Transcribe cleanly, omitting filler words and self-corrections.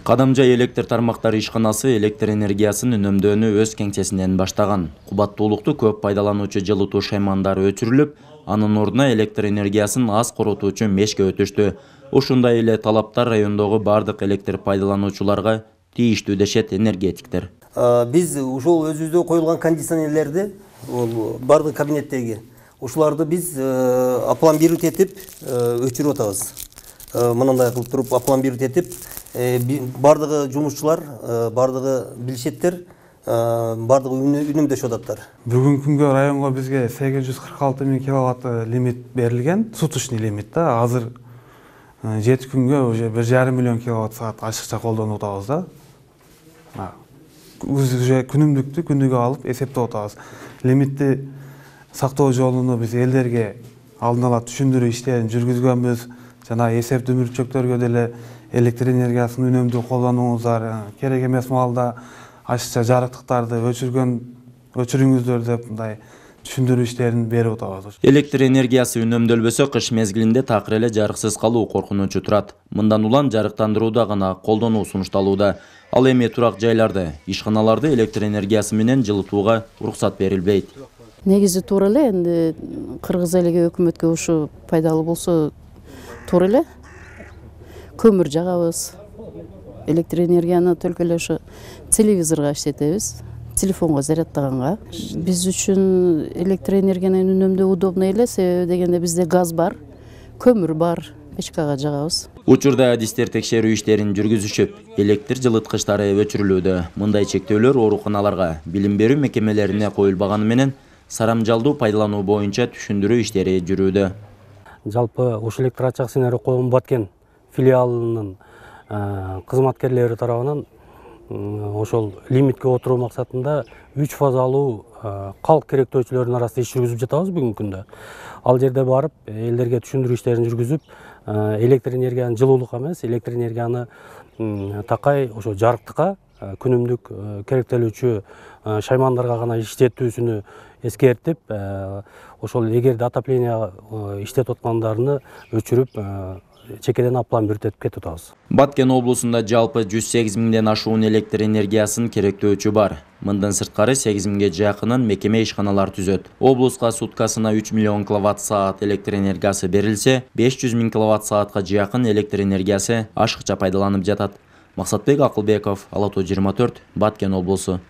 Кадамжай электр тармактары ишканасы электр энергиясын үнөмдөөнү өз кеңсесинен баштаган. Кубаттуулукту көп пайдалануучу жылытуу шаймандары өчүрүлүп, анын ордуна электр энергиясын аз коротуучу мешке өтүштү. Ушундай эле талаптар райондогу бардык электр пайдалануучуларга тийиштүү дешет энергетиктер. Биз ушул өзүбүздө коюлган кондиционерлерди бардык кабинеттеги ушуларды биз апламбирут этип өчүрүп атабыз. Мындай кылып туруп апламбирут этип бардыгы жумушчулар, бардыгы билишеттер, бардыгы үнөмдөшүп ататтар. Бүгүнкү күнгө районго бизге 846 000 киловатт лимит берилген, суточный лимит да. Азыр 7 күнгө уже 1,5 миллион киловатт саат ашыкча колдонуп атабыз да. Уже күнүмдүктү күнүгө алып эсептеп атабыз. Лимитти сактоо жолуну биз элдерге алдын ала түшүндүрүү иштерин жүргүзгөнбүз. Жана эсептүү мүрчөктөргө деле электр энергиясын үнөмдүү колдонуңуздар, керек эмес маалда ашыкча жарыктыктарды өчүрүңүздөр деп мындай түшүндүрүү иштерин берип атабыз. Электр энергиясы үнөмдөлбөсө кыш мезгилинде такыр эле жарыксыз калуу коркунучу турат. Мындан улам жарыктандырууда гана колдонуу сунушталууда. Ал эми турак жайларды, ишканаларды электр энергиясы менен жылытууга уруксат берилбейт. Негизи туура эле, энди кыргыз элиге өкмөткө ушу пайдалуу болсо туура эле. Көмүр жагабыз. Электр энергияны только эле ушу телевизорго иштетебиз, телефонго зарядтаганга. Биз үчүн электр энергияны үнөмдөө удобно эле, себеби дегенде бизде газ бар, көмүр бар, печкага жагабыз. Учурда адистер текшерүү иштерин жүргүзүшүп, электр жылыткычтары өчүрүлүүдө. Мындай чектөөлөр ооруканаларга, билим берүү мекемелерине коюлбаганы менен сарамжалдуу пайдалануу боюнча түшүндүрүү иштери жүрүүдө. Жалпы ушу электр ачык сценарий коюм Баткен филиалынын кызматкерлери тарабынан ошол лимитке отуруу максатында 3 фазалуу калк керектөөчүлөрдүн арасында иш жүргүзүп жатабыз бүгүнкү күндө. Ал жерде барып элдерге түшүндүрүү иштерин жүргүзүп, электр энергияны жылуулукка эмес, электр энергияны такай ошо жарыктыкка, күнүмдүк керектелүүчү шаймандарга гана иштетүүсүнү эскертип, ошол эгерде отопление иштетип аткандарını өчүрүп, чекеден апламбирут этип кетип атабыз. Баткен облусунда жалпы 108 000ден ашуун электр энергиясын керектөөчү бар. Мындан сырткары 8 000ге жакынын мекеме ишканалар түзөт. Облуска суткасына 3 миллион киловатт саат электр энергиясы берилсе, 500 000 киловатт саатка жакын электр энергиясы ашыкча пайдаланып жатат. Максатбек Акылбеков, Ала Тоо 24, Баткен облусу.